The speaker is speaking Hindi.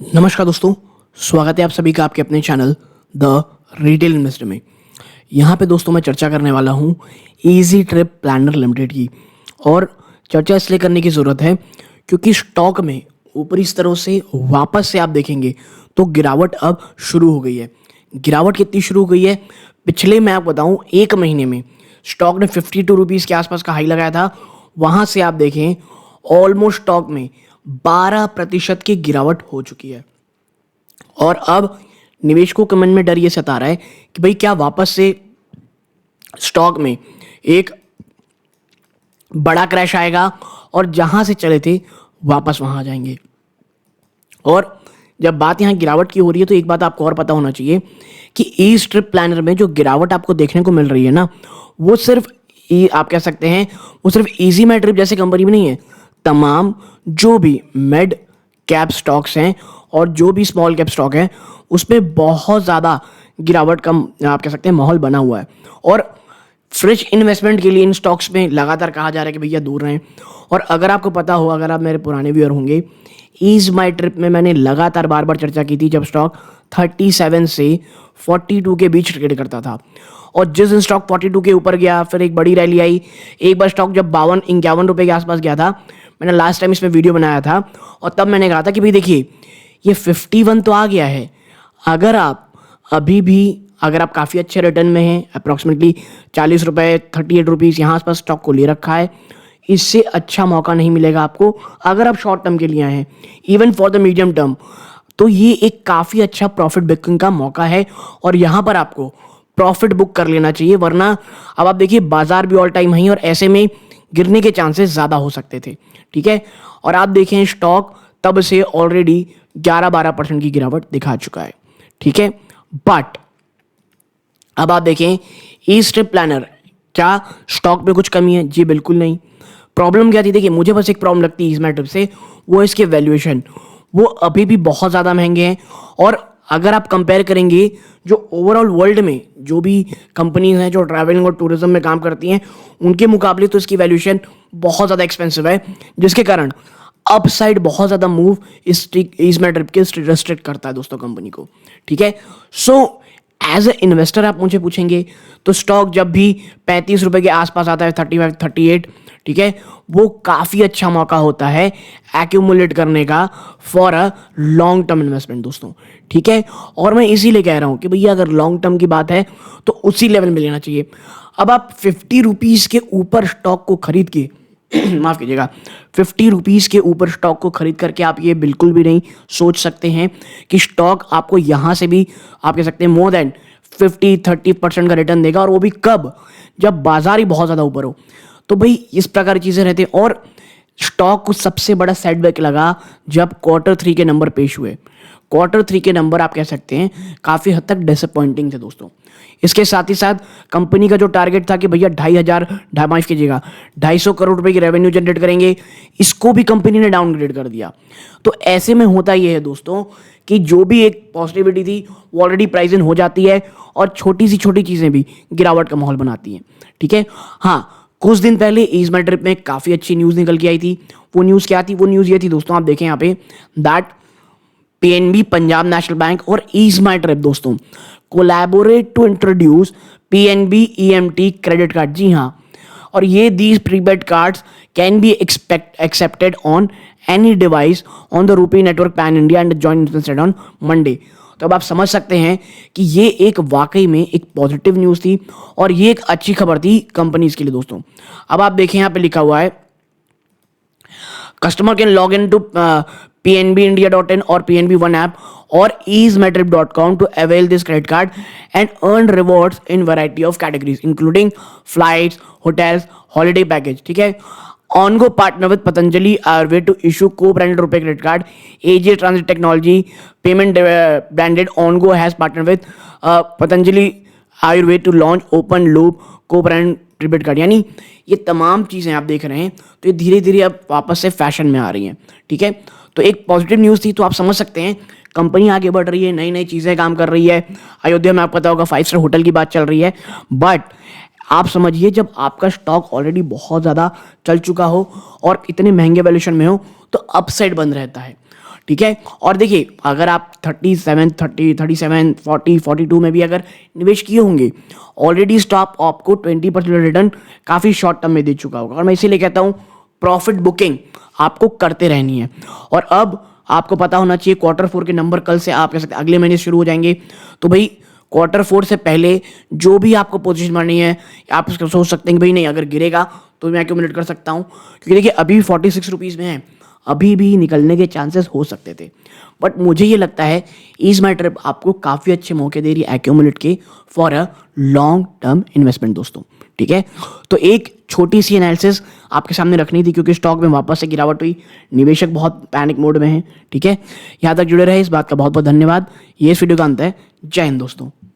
नमस्कार दोस्तों, स्वागत है आप सभी का आपके अपने चैनल द रिटेल इन्वेस्टर में। यहाँ पे दोस्तों मैं चर्चा करने वाला हूँ इजी ट्रिप प्लानर लिमिटेड की। और चर्चा इसलिए करने की ज़रूरत है क्योंकि स्टॉक में ऊपरी स्तरों से वापस से आप देखेंगे तो गिरावट अब शुरू हो गई है। गिरावट कितनी शुरू हो गई है? पिछले मैं आपको बताऊँ 1 महीने में स्टॉक ने 52 रुपीज़ के आसपास का हाई लगाया था। वहाँ से आप देखें ऑलमोस्ट स्टॉक में 12% की गिरावट हो चुकी है। और अब निवेशकों के मन में डर ये सता रहा है कि भाई क्या वापस से स्टॉक में एक बड़ा क्रैश आएगा और जहां से चले थे वापस वहां आ जाएंगे। और जब बात यहाँ गिरावट की हो रही है तो एक बात आपको और पता होना चाहिए कि ई स्ट्रिप प्लानर में जो गिरावट आपको देखने को मिल रही है ना, वो सिर्फ आप कह सकते हैं वो सिर्फ इजी मैड ट्रिप जैसी कंपनी में नहीं है। तमाम जो भी मिड कैप स्टॉक्स हैं और जो भी स्मॉल कैप स्टॉक है उसमें बहुत ज़्यादा गिरावट का आप कह सकते हैं माहौल बना हुआ है। और फ्रेश इन्वेस्टमेंट के लिए इन स्टॉक्स में लगातार कहा जा रहा है कि भैया दूर रहें। और अगर आपको पता हो, अगर आप मेरे पुराने व्यूअर होंगे, ईज माई ट्रिप में मैंने लगातार बार बार चर्चा की थी जब स्टॉक 37 से 42 के बीच ट्रेड करता था। और जिस दिन स्टॉक 42 के ऊपर गया फिर एक बड़ी रैली आई। एक बार स्टॉक जब 52-51 रुपये के आसपास गया था, मैंने लास्ट टाइम इसमें वीडियो बनाया था और तब मैंने कहा था कि भाई देखिए ये 51 तो आ गया है। अगर आप अभी भी अगर आप काफ़ी अच्छे रिटर्न में हैं, अप्रॉक्सीमेटली 40 रुपये 38 रुपीज़ यहाँ आसपास स्टॉक को ले रखा है, इससे अच्छा मौका नहीं मिलेगा आपको अगर आप शॉर्ट टर्म के लिए आए हैं, even for the medium term. तो ये एक काफ़ी अच्छा प्रॉफिट बुकिंग का मौका है और यहाँ पर आपको प्रॉफिट बुक कर लेना चाहिए। वरना अब आप देखिए बाजार भी ऑल टाइम हाई और ऐसे में गिरने के चांसेस ज़्यादा हो सकते थे। ठीक है, और आप देखें स्टॉक तब से ऑलरेडी 11-12% की गिरावट दिखा चुका है। ठीक है, बट अब आप देखें ई स्ट्रिप प्लानर, क्या स्टॉक में कुछ कमी है? जी बिल्कुल नहीं। प्रॉब्लम क्या थी? देखिए मुझे बस एक प्रॉब्लम लगती है इस मैटर से, वो इसके वैल्यूएशन, वो अभी भी बहुत ज़्यादा महंगे हैं। और अगर आप कंपेयर करेंगे जो ओवरऑल वर्ल्ड में जो भी कंपनीज हैं जो ट्रैवलिंग और टूरिज्म में काम करती हैं उनके मुकाबले तो इसकी वैल्यूएशन बहुत ज़्यादा एक्सपेंसिव है, जिसके कारण अपसाइड बहुत ज़्यादा मूव इस मैटर के रेस्ट्रिक्ट करता है दोस्तों कंपनी को। ठीक है, सो एज ए इन्वेस्टर आप मुझे पूछेंगे तो स्टॉक जब भी 35 रुपये के आसपास आता है 35-38, ठीक है, वो काफ़ी अच्छा मौका होता है एक्यूमुलेट करने का for a long term investment दोस्तों। ठीक है, और मैं इसीलिए कह रहा हूँ कि भैया अगर लॉन्ग टर्म की बात है तो उसी लेवल में लेना चाहिए। अब आप 50 रुपीज़ के ऊपर स्टॉक को खरीद के माफ़ कीजिएगा 50 रुपीज़ के ऊपर स्टॉक को खरीद करके आप ये बिल्कुल भी नहीं सोच सकते हैं कि स्टॉक आपको यहाँ से भी आप कह सकते हैं मोर देन 50-30% का रिटर्न देगा। और वो भी कब? जब बाजार ही बहुत ज़्यादा ऊपर हो। तो भाई इस प्रकार की चीज़ें रहती हैं। और स्टॉक को सबसे बड़ा सेटबैक लगा जब Q3 के नंबर पेश हुए। Q3 के नंबर आप कह सकते हैं काफ़ी हद तक डिसअपॉइंटिंग थे दोस्तों। इसके साथ ही साथ कंपनी का जो टारगेट था कि भैया 2,500 करोड़ रुपए की रेवेन्यू जनरेट करेंगे, इसको भी कंपनी ने डाउनग्रेड कर दिया। तो ऐसे में होता ये है दोस्तों कि जो भी एक पॉजिटिविटी थी वो ऑलरेडी प्राइस इन हो जाती है और छोटी सी छोटी चीज़ें भी गिरावट का माहौल बनाती हैं। ठीक है, हाँ, कुछ दिन पहले ईज माई ट्रिप में काफ़ी अच्छी न्यूज़ निकल के आई थी। वो न्यूज़ क्या थी? वो न्यूज़ ये थी दोस्तों, आप देखें यहाँ पे that PNB, Punjab national bank और ईज माई ट्रिप दोस्तों collaborate to introduce PNB EMT credit card. जी हाँ, और ये these prepaid cards can be accepted on any device on the RuPay network pan India and joint on Monday. तो अब आप समझ सकते हैं कि ये एक वाकई में एक पॉजिटिव न्यूज़ थी और ये एक अच्छी खबर थी कंपनीज के लिए दोस्तों। अब आप देखें यहाँ पे लिखा हुआ है customer can log in to pnbindia.in or PNB One app or easemetrip.com to avail this credit card and earn rewards in variety of categories including flights, hotels, holiday package. ठीक है, Ongo partner with Patanjali Ayurved to issue co-branded RuPay credit card. AJ Transit Technology payment branded Ongo has partnered with Patanjali Ayurved to launch open loop co-brand debit card. यानी ये तमाम चीज़ें आप देख रहे हैं तो ये धीरे धीरे अब वापस से फैशन में आ रही हैं। ठीक है, तो एक पॉजिटिव न्यूज़ थी। तो आप समझ सकते हैं कंपनी आगे बढ़ रही है, नई नई चीज़ें काम कर रही है। अयोध्या में आपको पता होगा 5 स्टार होटल की बात चल रही है। बट आप समझिए जब आपका स्टॉक ऑलरेडी बहुत ज़्यादा चल चुका हो और इतने महंगे वैल्यूएशन में हो तो अपसाइड बंद रहता है। ठीक है। और देखिए अगर आप 37, 30, 37, 40, 42 में भी अगर निवेश किए होंगे, ऑलरेडी स्टॉक आपको 20% रिटर्न काफ़ी शॉर्ट टर्म में दे चुका होगा। और मैं इसीलिए कहता हूँ प्रॉफिट बुकिंग आपको करते रहनी है। और अब आपको पता होना चाहिए Q4 के नंबर कल से आप कह सकते हैं अगले महीने शुरू हो जाएंगे। तो भाई Q4 से पहले जो भी आपको पोजीशन बनानी है, आप इसको सोच सकते हैं कि भाई नहीं अगर गिरेगा तो मैं एक्यूमुलेट कर सकता हूँ, क्योंकि देखिए अभी 46 रुपीज़ में है, अभी भी निकलने के चांसेस हो सकते थे। बट मुझे ये लगता है ईज माई ट्रिप आपको काफ़ी अच्छे मौके दे रही है एक्यूमुलेट के for a long term investment दोस्तों, ठीक है। तो एक छोटी सी एनालिसिस आपके सामने रखनी थी, क्योंकि स्टॉक में वापस से गिरावट हुई, निवेशक बहुत पैनिक मोड में हैं, ठीक है। यहाँ तक जुड़े रहे, इस बात का बहुत बहुत धन्यवाद। ये इस वीडियो का अंत है। जय हिंद दोस्तों।